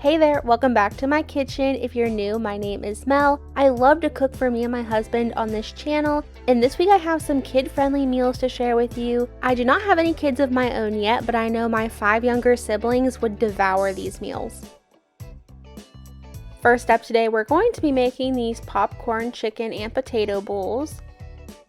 Hey there, welcome back to my kitchen. If you're new, my name is Mel. I love to cook for me and my husband on this channel, and this week I have some kid-friendly meals to share with you. I do not have any kids of my own yet, but I know my 5 younger siblings would devour these meals. First up today, we're going to be making these popcorn chicken and potato bowls.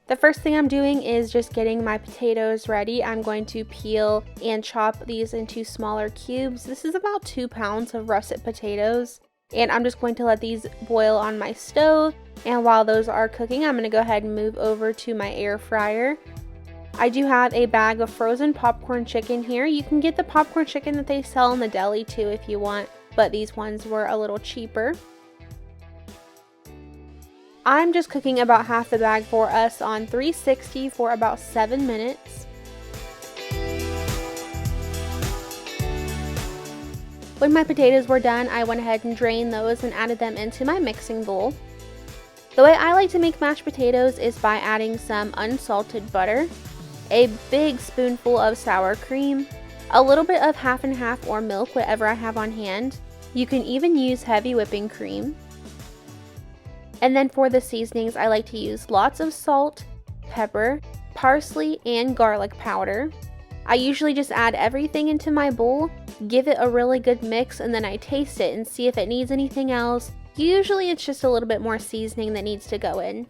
The first thing I'm doing is just getting my potatoes ready. I'm going to peel and chop these into smaller cubes. This is about 2 pounds of russet potatoes, and I'm just going to let these boil on my stove. And while those are cooking, I'm going to go ahead and move over to my air fryer. I do have a bag of frozen popcorn chicken here. You can get the popcorn chicken that they sell in the deli too if you want, but these ones were a little cheaper. I'm just cooking about half the bag for us on 360 for about 7 minutes. When my potatoes were done, I went ahead and drained those and added them into my mixing bowl. The way I like to make mashed potatoes is by adding some unsalted butter, a big spoonful of sour cream, a little bit of half and half or milk, whatever I have on hand. You can even use heavy whipping cream. And then for the seasonings, I like to use lots of salt, pepper, parsley, and garlic powder. I usually just add everything into my bowl, give it a really good mix, and then I taste it and see if it needs anything else. Usually it's just a little bit more seasoning that needs to go in.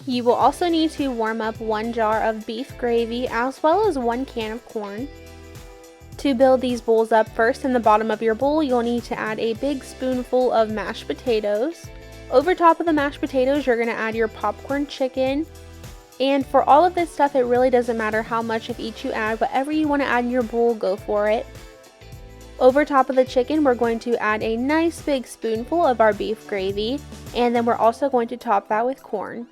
You will also need to warm up 1 jar of beef gravy as well as 1 can of corn. To build these bowls up, first in the bottom of your bowl, you'll need to add a big spoonful of mashed potatoes. Over top of the mashed potatoes, you're going to add your popcorn chicken. And for all of this stuff, it really doesn't matter how much of each you add. Whatever you want to add in your bowl, go for it. Over top of the chicken, we're going to add a nice big spoonful of our beef gravy. And then we're also going to top that with corn.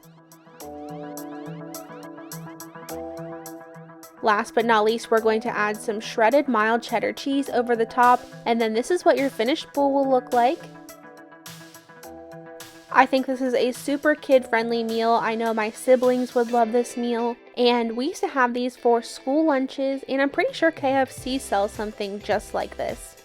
Last but not least, we're going to add some shredded mild cheddar cheese over the top, and then this is what your finished bowl will look like. I think this is a super kid-friendly meal. I know my siblings would love this meal, and we used to have these for school lunches, and I'm pretty sure KFC sells something just like this.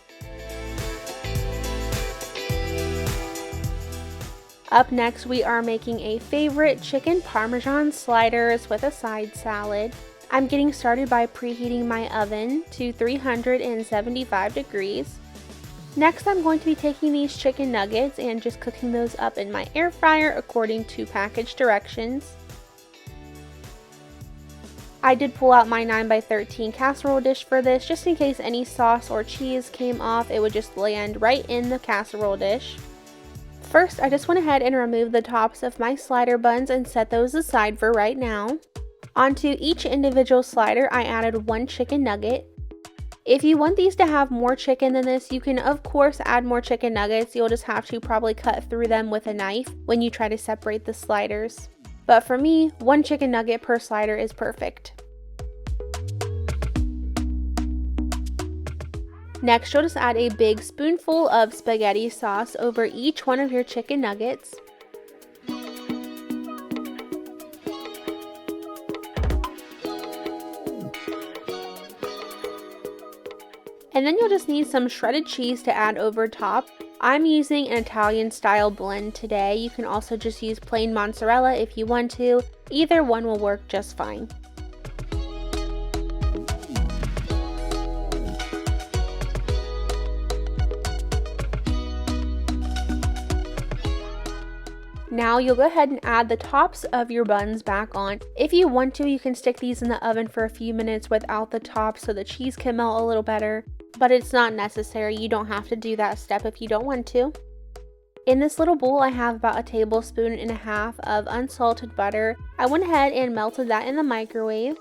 Up next, we are making a favorite chicken Parmesan sliders with a side salad. I'm getting started by preheating my oven to 375 degrees. Next, I'm going to be taking these chicken nuggets and just cooking those up in my air fryer according to package directions. I did pull out my 9x13 casserole dish for this, just in case any sauce or cheese came off, it would just land right in the casserole dish. First, I just went ahead and removed the tops of my slider buns and set those aside for right now. Onto each individual slider, I added 1 chicken nugget. If you want these to have more chicken than this, you can of course add more chicken nuggets. You'll just have to probably cut through them with a knife when you try to separate the sliders. But for me, 1 chicken nugget per slider is perfect. Next, you'll just add a big spoonful of spaghetti sauce over each one of your chicken nuggets. And then you'll just need some shredded cheese to add over top. I'm using an Italian style blend today. You can also just use plain mozzarella if you want to. Either one will work just fine. Now you'll go ahead and add the tops of your buns back on. If you want to, you can stick these in the oven for a few minutes without the top so the cheese can melt a little better. But it's not necessary. You don't have to do that step if you don't want to. In this little bowl, I have about 1.5 tablespoons of unsalted butter. I went ahead and melted that in the microwave.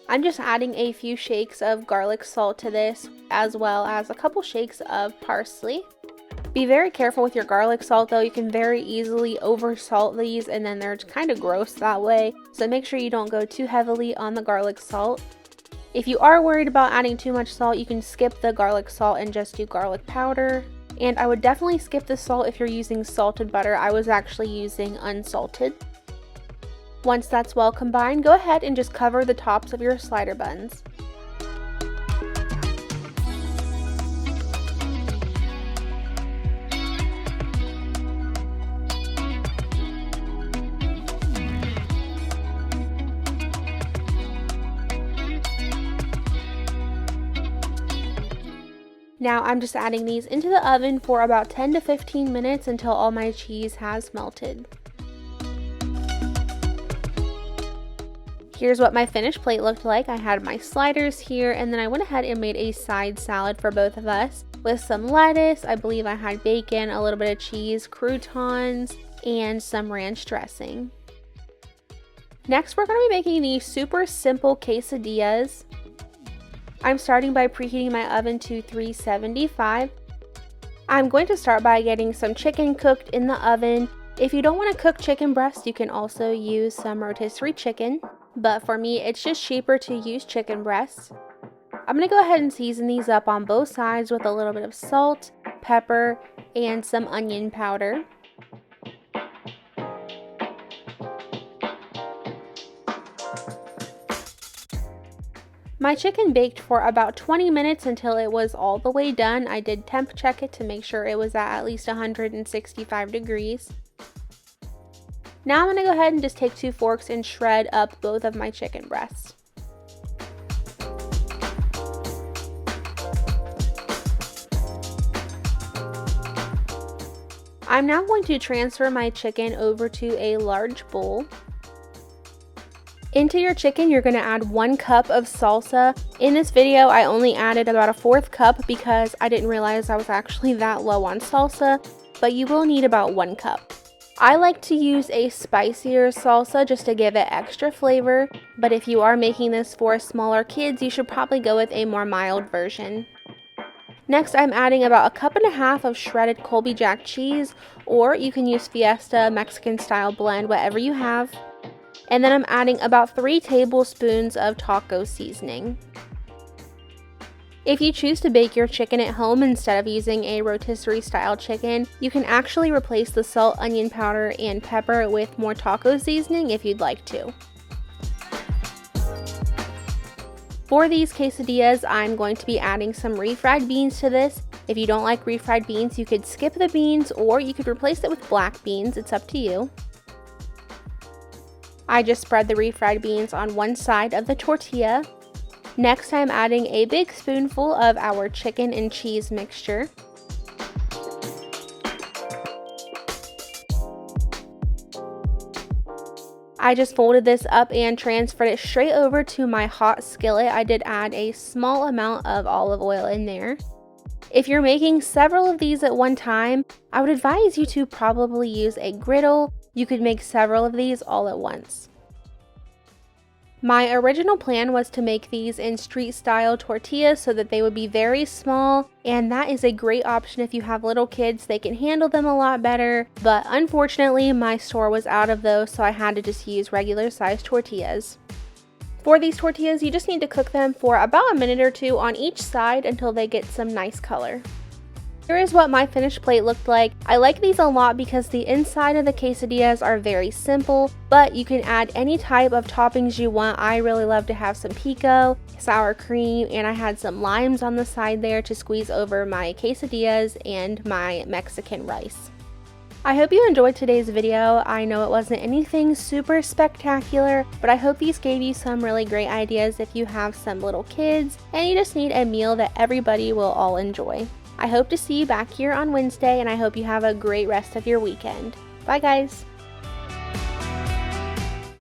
I'm just adding a few shakes of garlic salt to this, as well as a couple shakes of parsley. Be very careful with your garlic salt though. You can very easily over salt these and then they're kind of gross that way. So make sure you don't go too heavily on the garlic salt. If you are worried about adding too much salt, you can skip the garlic salt and just do garlic powder. And I would definitely skip the salt if you're using salted butter. I was actually using unsalted. Once that's well combined, go ahead and just cover the tops of your slider buns. Now I'm just adding these into the oven for about 10 to 15 minutes until all my cheese has melted. Here's what my finished plate looked like. I had my sliders here, and then I went ahead and made a side salad for both of us with some lettuce. I believe I had bacon, a little bit of cheese, croutons, and some ranch dressing. Next, we're going to be making these super simple quesadillas. I'm starting by preheating my oven to 375. I'm going to start by getting some chicken cooked in the oven. If you don't want to cook chicken breast, you can also use some rotisserie chicken, but for me it's just cheaper to use chicken breast. I'm going to go ahead and season these up on both sides with a little bit of salt, pepper, and some onion powder. My chicken baked for about 20 minutes until it was all the way done. I did temp check it to make sure it was at least 165 degrees. Now I'm going to go ahead and just take 2 forks and shred up both of my chicken breasts. I'm now going to transfer my chicken over to a large bowl. Into your chicken, you're going to add 1 cup of salsa. In this video, I only added about a 1/4 cup because I didn't realize I was actually that low on salsa, but you will need about 1 cup. I like to use a spicier salsa just to give it extra flavor, but if you are making this for smaller kids, you should probably go with a more mild version. Next, I'm adding about 1.5 cups of shredded Colby Jack cheese, or you can use Fiesta Mexican style blend, whatever you have. And then I'm adding about 3 tablespoons of taco seasoning. If you choose to bake your chicken at home instead of using a rotisserie style chicken, you can actually replace the salt, onion powder, and pepper with more taco seasoning if you'd like to. For these quesadillas, I'm going to be adding some refried beans to this. If you don't like refried beans, you could skip the beans or you could replace it with black beans. It's up to you. I just spread the refried beans on one side of the tortilla. Next, I'm adding a big spoonful of our chicken and cheese mixture. I just folded this up and transferred it straight over to my hot skillet. I did add a small amount of olive oil in there. If you're making several of these at one time, I would advise you to probably use a griddle. You could make several of these all at once. My original plan was to make these in street style tortillas so that they would be very small, and that is a great option if you have little kids. They can handle them a lot better, but unfortunately my store was out of those, so I had to just use regular sized tortillas. For these tortillas, you just need to cook them for about a minute or 2 on each side until they get some nice color. Here is what my finished plate looked like. I like these a lot because the inside of the quesadillas are very simple, but you can add any type of toppings you want. I really love to have some pico, sour cream, and I had some limes on the side there to squeeze over my quesadillas and my Mexican rice. I hope you enjoyed today's video. I know it wasn't anything super spectacular, but I hope these gave you some really great ideas if you have some little kids and you just need a meal that everybody will all enjoy. I hope to see you back here on Wednesday, and I hope you have a great rest of your weekend. Bye guys!